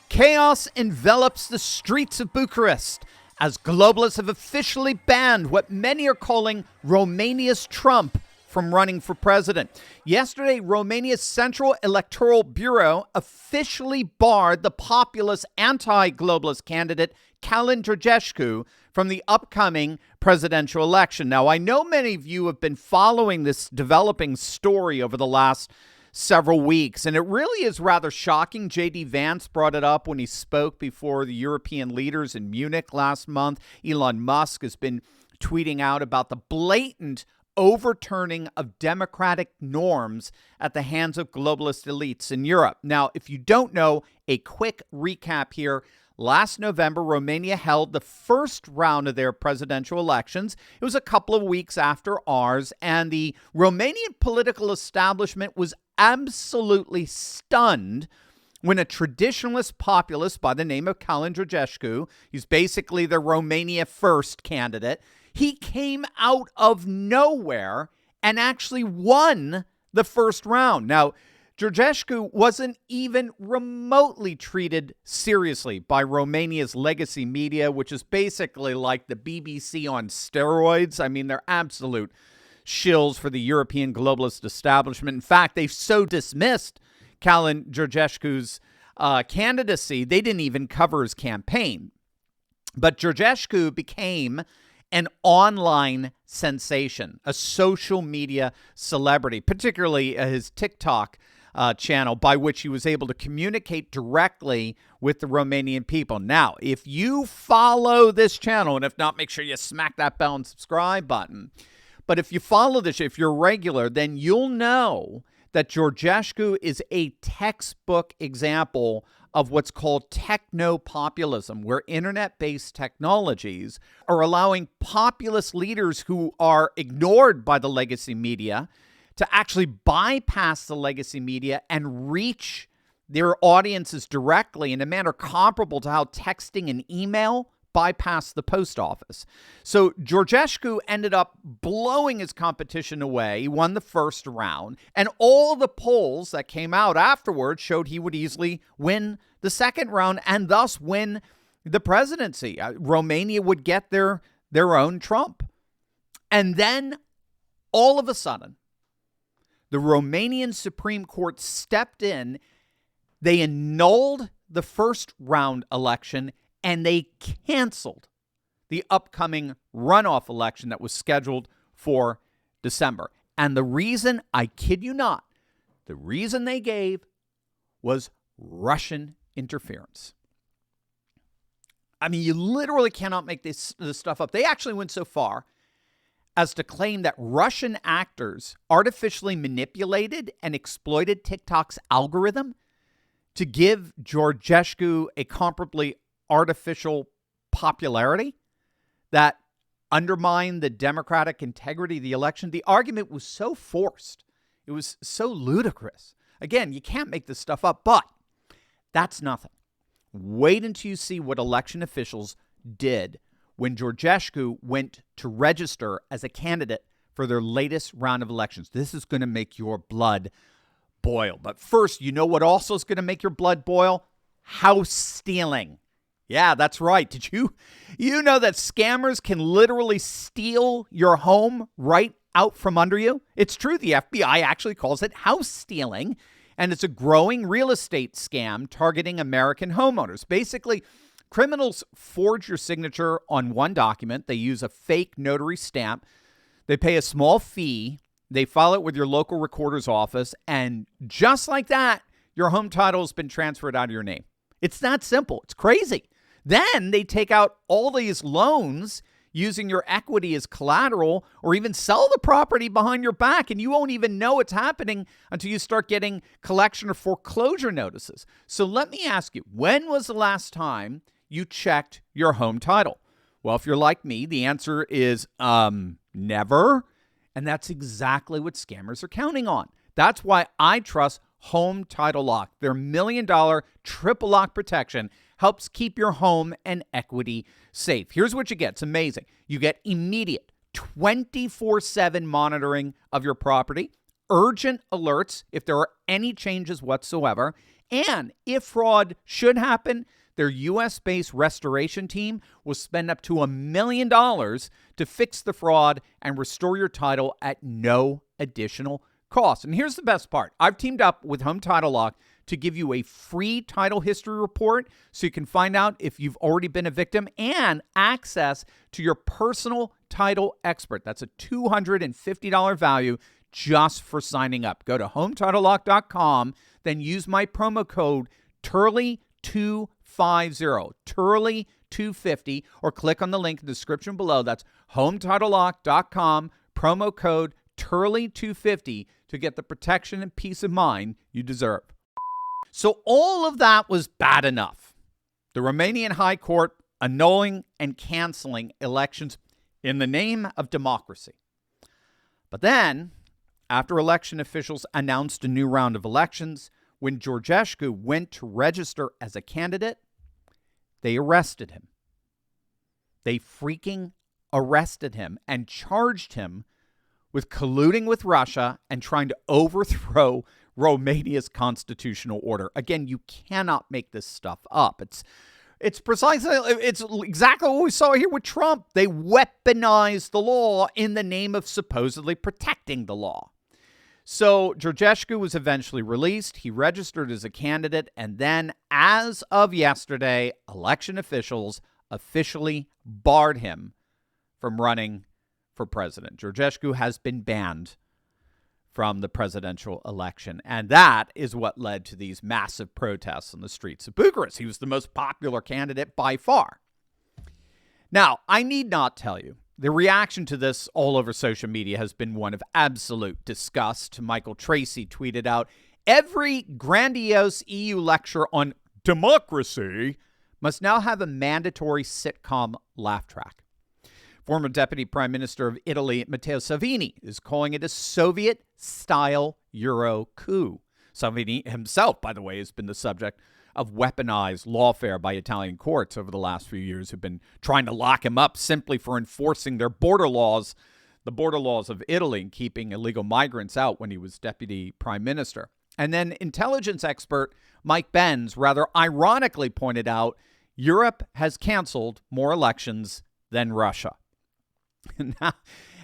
Chaos envelops the streets of Bucharest as globalists have officially banned what many are calling Romania's Trump from running for president. Yesterday, Romania's Central Electoral Bureau officially barred the populist anti-globalist candidate Călin Georgescu from the upcoming presidential election. Now, I know many of you have been following this developing story over the last several weeks, and it really is rather shocking. J.D. Vance brought it up when he spoke before the European leaders in Munich last month. Elon Musk has been tweeting out about the blatant overturning of democratic norms at the hands of globalist elites in Europe. Now, if you don't know, a quick recap here. Last November, Romania held the first round of their presidential elections. It was a couple of weeks after ours, and the Romanian political establishment was absolutely stunned when a traditionalist populist by the name of Călin Georgescu, he's basically the Romania First candidate, he came out of nowhere and actually won the first round. Now, Georgescu wasn't even remotely treated seriously by Romania's legacy media, which is basically like the BBC on steroids. I mean, they're absolute shills for the European globalist establishment. In fact, they've so dismissed Călin Georgescu's candidacy, they didn't even cover his campaign. But Georgescu became an online sensation, a social media celebrity, particularly his TikTok channel, by which he was able to communicate directly with the Romanian people. Now, if you follow this channel, and if not, make sure you smack that bell and subscribe button. But if you follow this, if you're regular, then you'll know that Georgescu is a textbook example of what's called techno-populism, where internet-based technologies are allowing populist leaders who are ignored by the legacy media to actually bypass the legacy media and reach their audiences directly in a manner comparable to how texting and email bypass the post office. So Georgescu ended up blowing his competition away. He won the first round, and all the polls that came out afterwards showed he would easily win the second round and thus win the presidency. Romania would get their own Trump. And then all of a sudden, the Romanian Supreme Court stepped in. They annulled the first round election, and they canceled the upcoming runoff election that was scheduled for December. And the reason, I kid you not, the reason they gave was Russian interference. I mean, you literally cannot make this stuff up. They actually went so far as to claim that Russian actors artificially manipulated and exploited TikTok's algorithm to give Georgescu a comparably artificial popularity that undermined the democratic integrity of the election. The argument was so forced. It was so ludicrous. Again, you can't make this stuff up, but that's nothing. Wait until you see what election officials did when Georgescu went to register as a candidate for their latest round of elections. This is going to make your blood boil. But first, you know what also is going to make your blood boil? House stealing. Yeah, that's right. Did you know that scammers can literally steal your home right out from under you? It's true. The FBI actually calls it house stealing, and it's a growing real estate scam targeting American homeowners. Basically, criminals forge your signature on one document. They use a fake notary stamp. They pay a small fee. They file it with your local recorder's office. And just like that, your home title has been transferred out of your name. It's that simple. It's crazy. Then they take out all these loans using your equity as collateral, or even sell the property behind your back, and you won't even know it's happening until you start getting collection or foreclosure notices. So let me ask you, when was the last time you checked your home title? Well, if you're like me, the answer is never. And that's exactly what scammers are counting on. That's why I trust Home Title Lock. Their $1 million triple lock protection helps keep your home and equity safe. Here's what you get. It's amazing. You get immediate 24/7 monitoring of your property, urgent alerts if there are any changes whatsoever, and if fraud should happen, their U.S.-based restoration team will spend up to $1 million to fix the fraud and restore your title at no additional cost. And here's the best part. I've teamed up with Home Title Lock to give you a free title history report so you can find out if you've already been a victim and access to your personal title expert. That's a $250 value just for signing up. Go to HometitleLock.com, then use my promo code Turley250, Turley250, or click on the link in the description below. That's HometitleLock.com, promo code Turley250 to get the protection and peace of mind you deserve. So all of that was bad enough. The Romanian High Court annulling and canceling elections in the name of democracy. But then, after election officials announced a new round of elections, when Georgescu went to register as a candidate, they arrested him. They freaking arrested him and charged him with colluding with Russia and trying to overthrow Romania's constitutional order. Again, you cannot make this stuff up. It's exactly what we saw here with Trump. They weaponized the law in the name of supposedly protecting the law. So Georgescu was eventually released. He registered as a candidate, and then, as of yesterday, election officials officially barred him from running for president. Georgescu has been banned from the presidential election, and that is what led to these massive protests on the streets of Bucharest. He was the most popular candidate by far. Now, I need not tell you, the reaction to this all over social media has been one of absolute disgust. Michael Tracy tweeted out, "Every grandiose EU lecture on democracy must now have a mandatory sitcom laugh track." Former Deputy Prime Minister of Italy, Matteo Salvini, is calling it a Soviet-style Euro coup. Salvini himself, by the way, has been the subject of weaponized lawfare by Italian courts over the last few years, who've been trying to lock him up simply for enforcing their border laws, the border laws of Italy, and keeping illegal migrants out when he was Deputy Prime Minister. And then intelligence expert Mike Benz rather ironically pointed out, Europe has canceled more elections than Russia.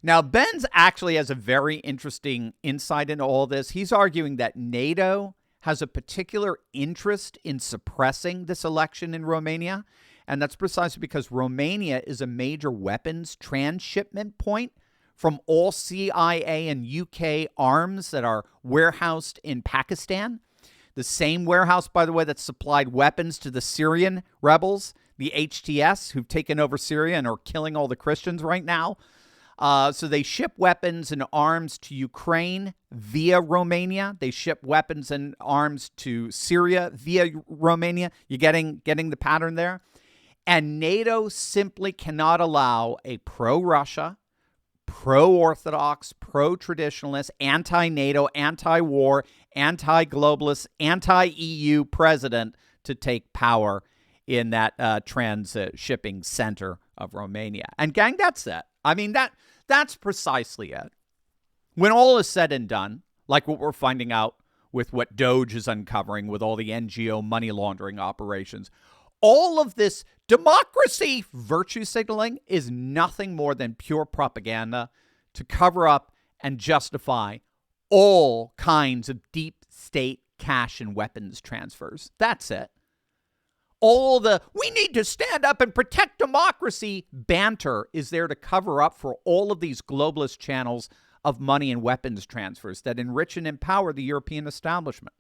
Now, Benz actually has a very interesting insight into all this. He's arguing that NATO has a particular interest in suppressing this election in Romania, and that's precisely because Romania is a major weapons transshipment point from all CIA and UK arms that are warehoused in Pakistan. The same warehouse, by the way, that supplied weapons to the Syrian rebels, the HTS, who've taken over Syria and are killing all the Christians right now. So they ship weapons and arms to Ukraine via Romania. They ship weapons and arms to Syria via Romania. You're getting the pattern there? And NATO simply cannot allow a pro-Russia, pro-Orthodox, pro-traditionalist, anti-NATO, anti-war, anti-globalist, anti-EU president to take power in that trans-shipping center of Romania. And gang, that's it. I mean, that's precisely it. When all is said and done, like what we're finding out with what Doge is uncovering with all the NGO money laundering operations, all of this democracy virtue signaling is nothing more than pure propaganda to cover up and justify all kinds of deep state cash and weapons transfers. That's it. All the "we need to stand up and protect democracy" banter is there to cover up for all of these globalist channels of money and weapons transfers that enrich and empower the European establishment.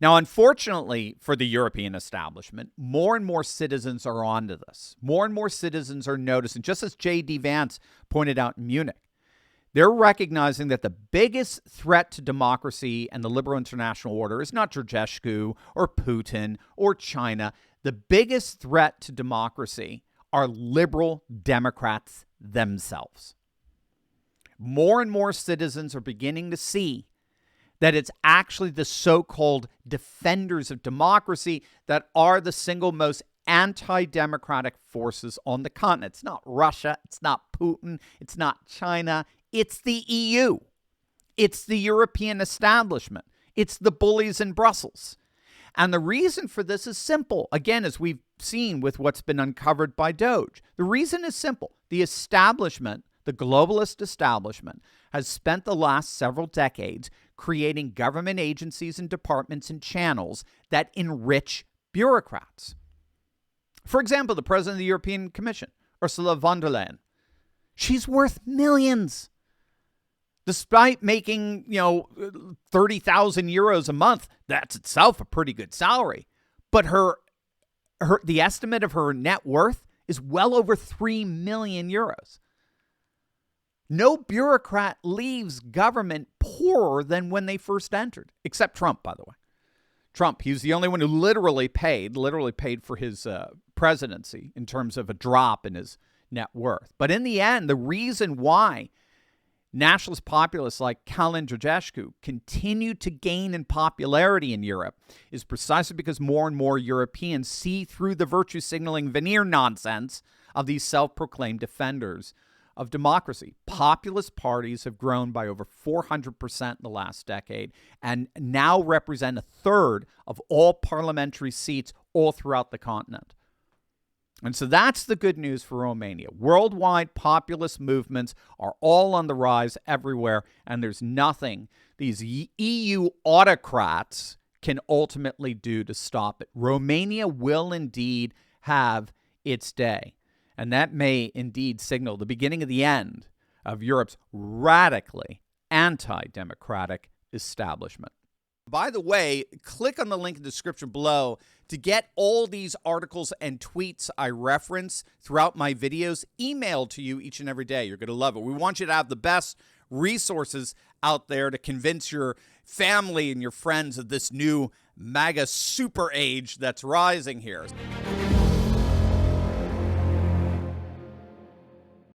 Now, unfortunately for the European establishment, more and more citizens are onto this. More and more citizens are noticing, just as J.D. Vance pointed out in Munich, they're recognizing that the biggest threat to democracy and the liberal international order is not Georgescu or Putin or China. The biggest threat to democracy are liberal Democrats themselves. More and more citizens are beginning to see that it's actually the so-called defenders of democracy that are the single most anti-democratic forces on the continent. It's not Russia. It's not Putin. It's not China. It's the EU. It's the European establishment. It's the bullies in Brussels. And the reason for this is simple. Again, as we've seen with what's been uncovered by Doge, the reason is simple. The establishment, the globalist establishment, has spent the last several decades creating government agencies and departments and channels that enrich bureaucrats. For example, the president of the European Commission, Ursula von der Leyen, she's worth millions. Despite making, 30,000 euros a month, that's itself a pretty good salary. But the estimate of her net worth is well over 3 million euros. No bureaucrat leaves government poorer than when they first entered, except Trump, by the way. Trump, he was the only one who literally paid for his presidency in terms of a drop in his net worth. But in the end, the reason why nationalist populists like Kalin Georgescu continue to gain in popularity in Europe is precisely because more and more Europeans see through the virtue signaling veneer nonsense of these self-proclaimed defenders of democracy. Populist parties have grown by over 400% in the last decade and now represent a third of all parliamentary seats all throughout the continent. And so that's the good news for Romania. Worldwide populist movements are all on the rise everywhere, and there's nothing these EU autocrats can ultimately do to stop it. Romania will indeed have its day, and that may indeed signal the beginning of the end of Europe's radically anti-democratic establishment. By the way, click on the link in the description below to get all these articles and tweets I reference throughout my videos emailed to you each and every day. You're going to love it. We want you to have the best resources out there to convince your family and your friends of this new MAGA super age that's rising here.